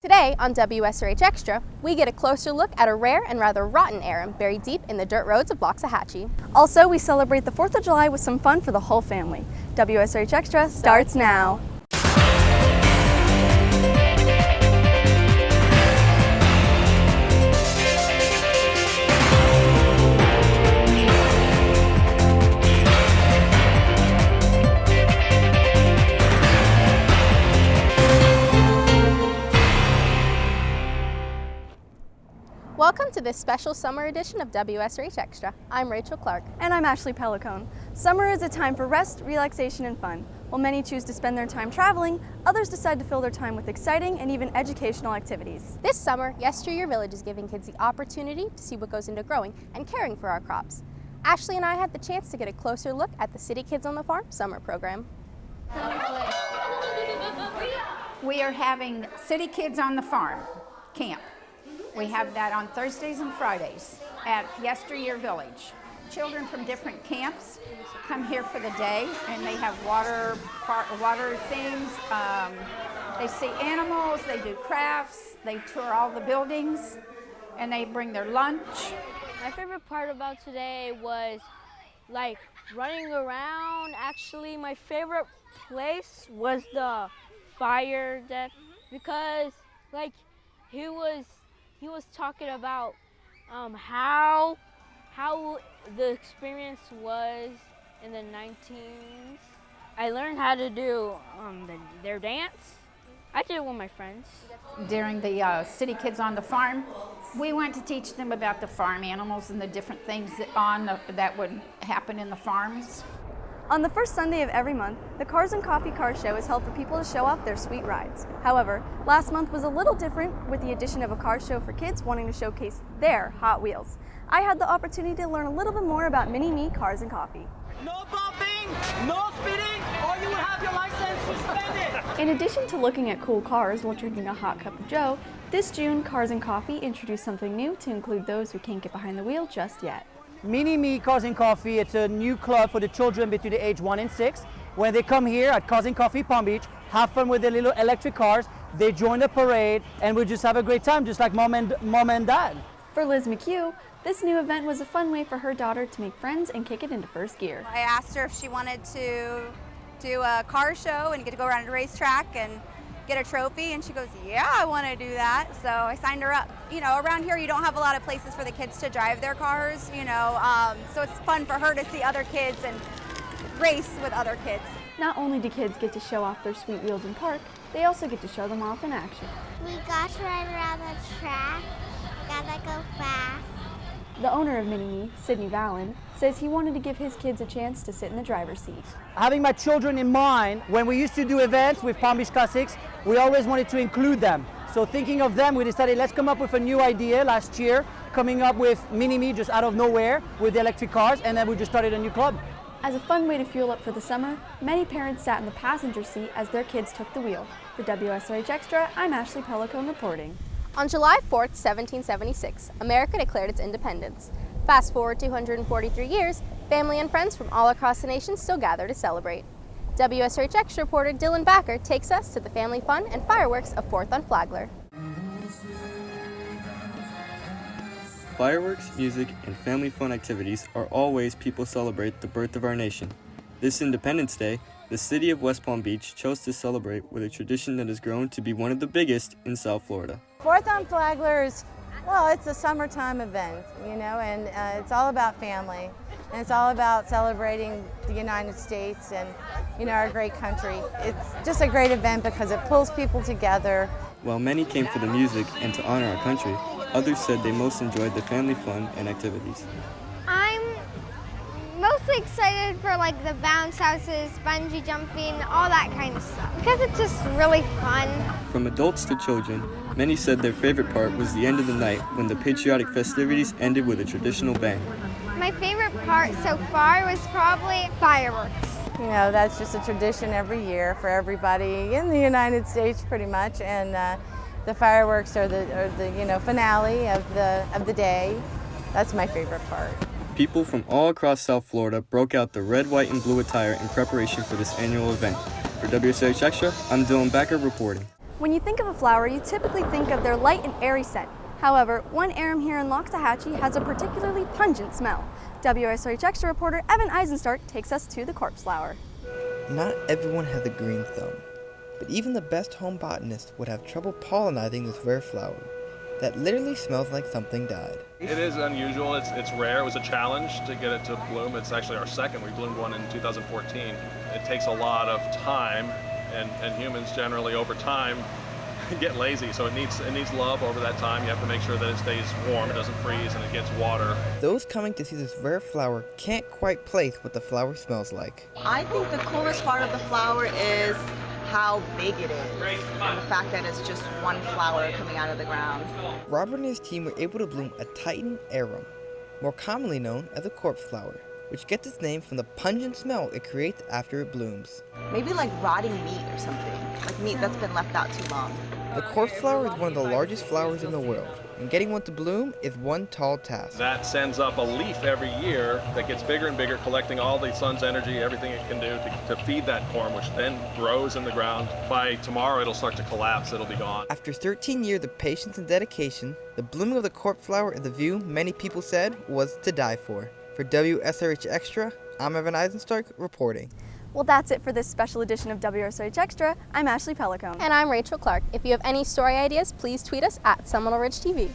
Today on Wsrh Extra, we get a closer look at a rare and rather rotten arum buried deep in the dirt roads of Waxahachie. Also, we celebrate the 4th of July with some fun for the whole family. Wsrh Extra starts now. Welcome to this special summer edition of Wsrh Extra. I'm Rachel Clark. And I'm Ashley Pellicone. Summer is a time for rest, relaxation, and fun. While many choose to spend their time traveling, others decide to fill their time with exciting and even educational activities. This summer, Yesteryear Village is giving kids the opportunity to see what goes into growing and caring for our crops. Ashley and I had the chance to get a closer look at the City Kids on the Farm summer program. We are having City Kids on the Farm camp. We have that on Thursdays and Fridays at Yesteryear Village. Children from different camps come here for the day, and they have water things. They see animals, they do crafts, they tour all the buildings, and they bring their lunch. My favorite part about today was like running around. Actually, my favorite place was the fire deck because like he was talking about how the experience was in the 19s. I learned how to do their dance. I did it with my friends. During the City Kids on the Farm, we went to teach them about the farm animals and the different things that would happen in the farms. On the first Sunday of every month, the Cars&Coffee car show is held for people to show off their sweet rides. However, last month was a little different with the addition of a car show for kids wanting to showcase their Hot Wheels. I had the opportunity to learn a little bit more about MiniMe Cars&Coffee. No bumping, no speeding, or you will have your license suspended. In addition to looking at cool cars while drinking a hot cup of joe, this June Cars&Coffee introduced something new to include those who can't get behind the wheel just yet. MiniMe Cars&Coffee, it's a new club for the children between the age 1 and 6. When they come here at Cars&Coffee Palm Beach, have fun with their little electric cars, they join the parade, and we just have a great time, just like mom and dad. For Liz McHugh, this new event was a fun way for her daughter to make friends and kick it into first gear. I asked her if she wanted to do a car show and get to go around a racetrack and get a trophy, and she goes, yeah, I want to do that. So I signed her up. You know, around here you don't have a lot of places for the kids to drive their cars, so it's fun for her to see other kids and race with other kids. Not only do kids get to show off their sweet wheels in park, they also get to show them off in action. We got to ride around the track, gotta go fast. The owner of MiniMe, Sydney Vallon, says he wanted to give his kids a chance to sit in the driver's seat. Having my children in mind, when we used to do events with Palm Beach Classics, we always wanted to include them. So thinking of them, we decided let's come up with a new idea last year, coming up with MiniMe just out of nowhere with the electric cars, and then we just started a new club. As a fun way to fuel up for the summer, many parents sat in the passenger seat as their kids took the wheel. For Wsrh Extra, I'm Ashley Pellicone reporting. On July 4th, 1776, America declared its independence. Fast forward 243 years, family and friends from all across the nation still gather to celebrate. Wsrh Extra reporter Dylan Backer takes us to the family fun and fireworks of 4th on Flagler. Fireworks, music, and family fun activities are all ways people celebrate the birth of our nation. This Independence Day, the city of West Palm Beach chose to celebrate with a tradition that has grown to be one of the biggest in South Florida. 4th on Flagler is, well, it's a summertime event, and it's all about family. And it's all about celebrating the United States and, our great country. It's just a great event because it pulls people together. While many came for the music and to honor our country, others said they most enjoyed the family fun and activities. I'm mostly excited for like the bounce houses, bungee jumping, all that kind of stuff because it's just really fun. From adults to children, many said their favorite part was the end of the night when the patriotic festivities ended with a traditional bang. My favorite part so far was probably fireworks. That's just a tradition every year for everybody in the United States pretty much, and the fireworks are the finale of the day. That's my favorite part. People from all across South Florida broke out the red, white, and blue attire in preparation for this annual event. For Wsrh Extra, I'm Dylan Backer reporting. When you think of a flower, you typically think of their light and airy scent. However, one arum here in Loxahatchee has a particularly pungent smell. WSRH Extra reporter Evan Eisenstark takes us to the corpse flower. Not everyone has a green thumb, but even the best home botanist would have trouble pollinizing this rare flower that literally smells like something died. It is unusual, it's rare. It was a challenge to get it to bloom. It's actually our second. We bloomed one in 2014. It takes a lot of time, and humans generally over time get lazy, so it needs love over that time. You have to make sure that it stays warm, it doesn't freeze, and it gets water. Those coming to see this rare flower can't quite place what the flower smells like. I think the coolest part of the flower is how big it is, and the fact that it's just one flower coming out of the ground. Robert and his team were able to bloom a Titan arum, more commonly known as a corpse flower, which gets its name from the pungent smell it creates after it blooms. Maybe like rotting meat or something, like meat that's been left out too long. The corpse flower is one of the largest flowers in the world, and getting one to bloom is one tall task. That sends up a leaf every year that gets bigger and bigger, collecting all the sun's energy, everything it can do to feed that corm, which then grows in the ground. By tomorrow, it'll start to collapse, it'll be gone. After 13 years of patience and dedication, the blooming of the corpse flower is a view many people said was to die for. For WSRH Extra, I'm Evan Eisenstark reporting. Well, that's it for this special edition of WSRH Extra. I'm Ashley Pellicone. And I'm Rachel Clark. If you have any story ideas, please tweet us at SeminoleRidgeTV.